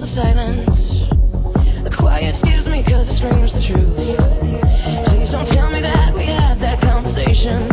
the silence. The quiet scares me cause it screams the truth. Please don't tell me that we had that conversation.